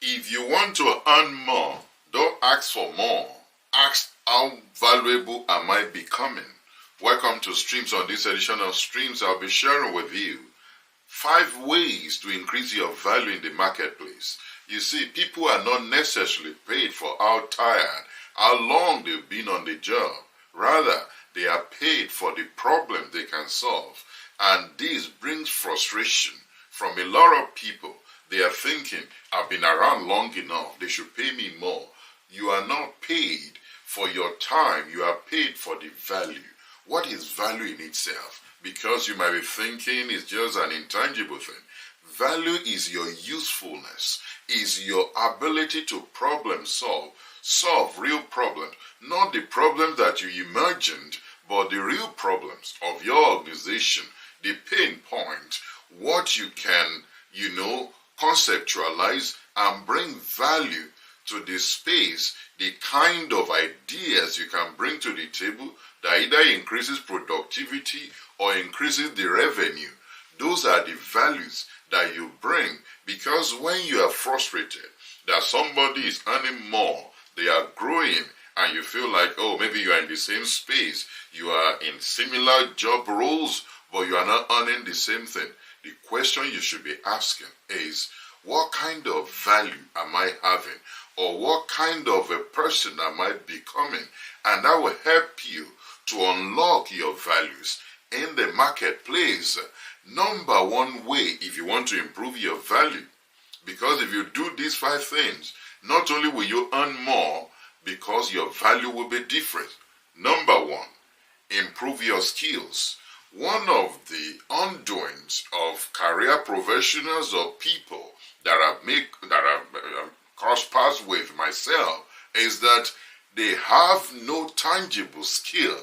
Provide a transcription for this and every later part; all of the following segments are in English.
If you want to earn more, don't ask for more. Ask, how valuable am I becoming? Welcome to Streams. On this edition of Streams, I'll be sharing with you 5 ways to increase your value in the marketplace. You see, people are not necessarily paid for how tired, how long they've been on the job. Rather, they are paid for the problem they can solve. And this brings frustration from a lot of people. They are thinking, I've been around long enough, they should pay me more. You are not paid for your time, you are paid for the value. What is value in itself? Because you might be thinking it's just an intangible thing. Value is your usefulness, is your ability to problem solve real problems. Not the problems that you imagined, but the real problems of your organization, the pain point, what you can, conceptualize and bring value to the space, the kind of ideas you can bring to the table that either increases productivity or increases the revenue. Those are the values that you bring, because when you are frustrated that somebody is earning more, they are growing, and you feel like, oh, maybe you are in the same space, you are in similar job roles, but you are not earning the same thing. The question you should be asking is, what kind of value am I having? Or what kind of a person am I becoming? And that will help you to unlock your values in the marketplace. Number one way, if you want to improve your value, because if you do these 5 things, not only will you earn more, because your value will be different. Number 1, improve your skills. One of the undoings of career professionals or people that I've crossed paths with myself is that they have no tangible skill,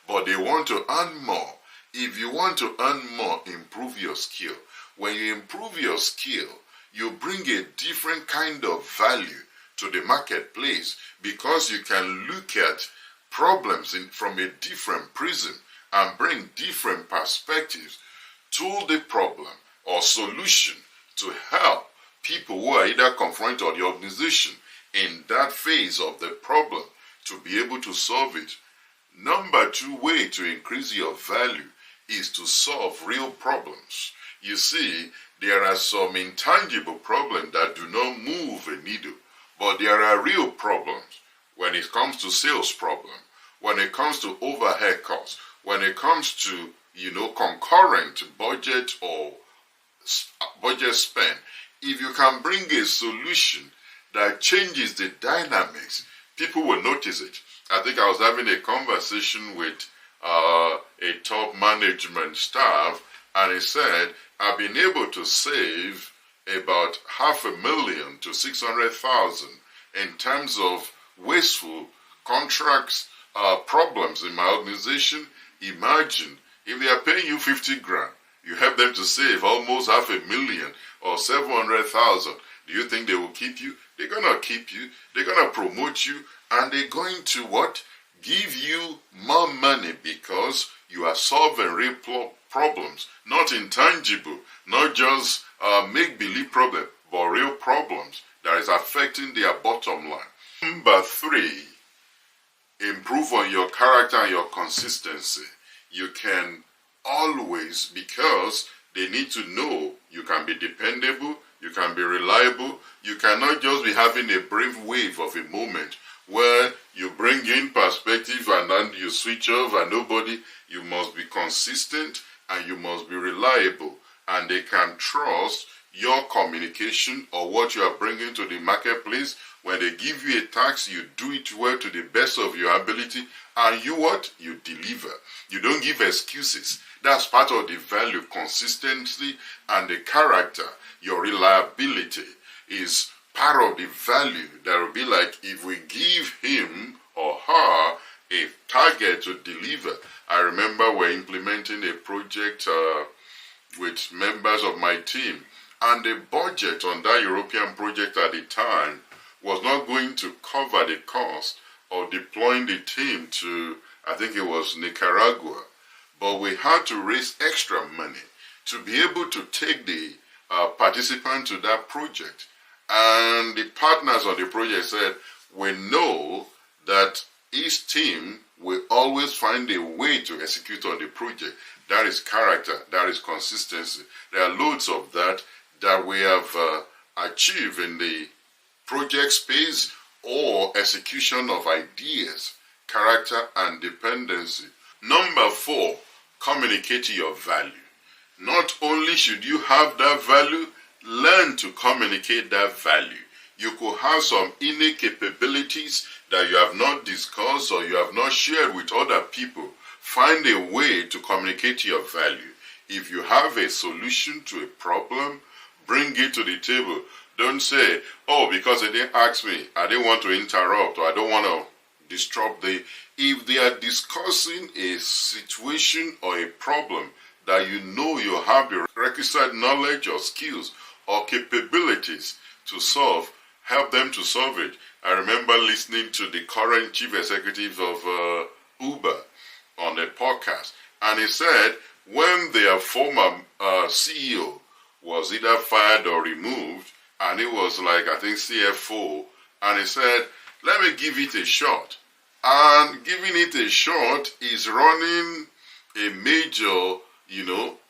but they want to earn more. If you want to earn more, improve your skill. When you improve your skill, you bring a different kind of value to the marketplace, because you can look at problems from a different prism and bring different perspectives to the problem or solution to help people who are either confronted or the organization in that phase of the problem to be able to solve it. Number 2 way to increase your value is to solve real problems. You see, there are some intangible problems that do not move a needle, but there are real problems when it comes to sales problem, when it comes to overhead costs, when it comes to, concurrent budget or budget spend. If you can bring a solution that changes the dynamics, people will notice it. I think I was having a conversation with a top management staff, and he said, I've been able to save about $500,000 to $600,000 in terms of wasteful contracts, problems in my organization. Imagine if they are paying you 50 grand, you help them to save almost $500,000 or 700,000. Do you think they will keep you? They're gonna keep you. They're gonna promote you, and they're going to what? Give you more money, because you are solving real problems, not intangible, not just make-believe problem, but real problems that is affecting their bottom line. Number 3, improve on your character and your consistency. You can always, because they need to know you can be dependable, you can be reliable. You cannot just be having a brave wave of a moment where you bring in perspective and then you switch off and nobody. You must be consistent and you must be reliable, and they can trust your communication or what you are bringing to the marketplace. When they give you a task, you do it well to the best of your ability, and you what? You deliver. You don't give excuses. That's part of the value, consistency, and the character. Your reliability is part of the value that will be like, if we give him or her a target to deliver. I remember we're implementing a project with members of my team, and the budget on that European project at the time was not going to cover the cost of deploying the team to, I think it was Nicaragua. But we had to raise extra money to be able to take the participant to that project. And the partners on the project said, we know that each team will always find a way to execute on the project. That is character, that is consistency. There are loads of that we have achieved in the project space or execution of ideas, character and dependency. Number 4, communicate your value. Not only should you have that value, learn to communicate that value. You could have some innate capabilities that you have not discussed or you have not shared with other people. Find a way to communicate your value. If you have a solution to a problem, bring it to the table. Don't say, oh, because they didn't ask me, I didn't want to interrupt, or I don't want to disrupt the... If they are discussing a situation or a problem that you know you have the requisite knowledge or skills or capabilities to solve, help them to solve it. I remember listening to the current chief executive of Uber on a podcast, and he said when their former CEO was either fired or removed, and he was like, I think CFO, and he said, let me give it a shot. And giving it a shot is running a major,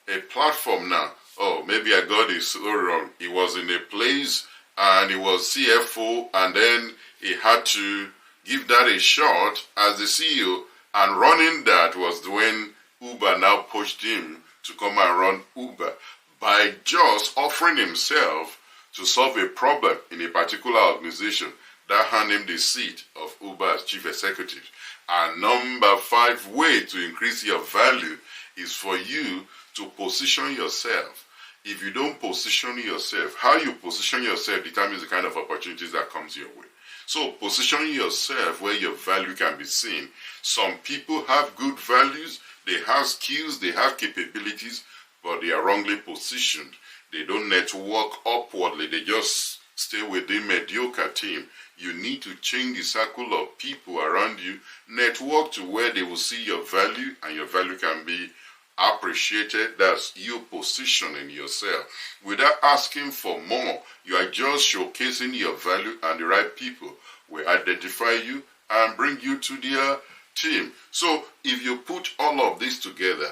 a platform now. Oh, maybe I got this wrong. He was in a place and he was CFO, and then he had to give that a shot as the CEO, and running that was when Uber now pushed him to come and run Uber by just offering himself to solve a problem in a particular organization that handed him the seat of Uber as chief executive. And number 5 way to increase your value is for you to position yourself. If you don't position yourself, how you position yourself determines the kind of opportunities that comes your way. So position yourself where your value can be seen. Some people have good values, they have skills, they have capabilities, but they are wrongly positioned. They don't network upwardly, they just stay within mediocre team. You need to change the circle of people around you, network to where they will see your value, and your value can be appreciated. That's you positioning yourself. Without asking for more, you are just showcasing your value, and the right people will identify you and bring you to their team. So if you put all of this together,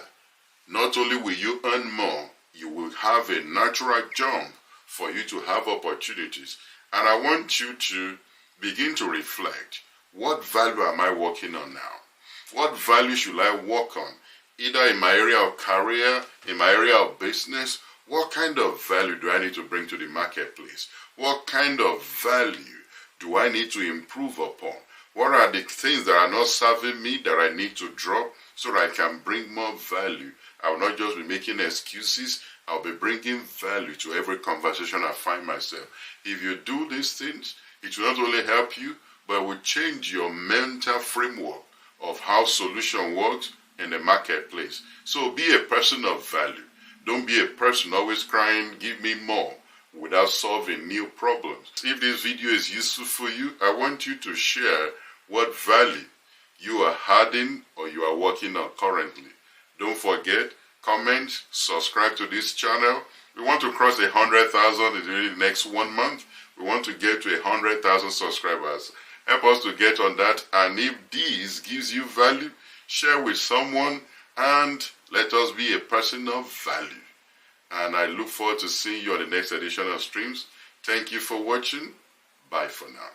not only will you earn more, you will have a natural jump for you to have opportunities. And I want you to begin to reflect, what value am I working on now? What value should I work on? Either in my area of career, in my area of business. What kind of value do I need to bring to the marketplace? What kind of value do I need to improve upon? What are the things that are not serving me that I need to drop so that I can bring more value? I will not just be making excuses. I'll be bringing value to every conversation I find myself. If you do these things, it will not only help you, but it will change your mental framework of how solution works in the marketplace. So be a person of value. Don't be a person always crying, give me more, without solving new problems. If this video is useful for you, I want you to share what value you are adding or you are working on currently. Don't forget, comment, subscribe to this channel. We want to cross 100,000 in the next 1 month. We want to get to 100,000 subscribers. Help us to get on that. And if this gives you value, share with someone and let us be a person of value. And I look forward to seeing you on the next edition of Streams. Thank you for watching. Bye for now.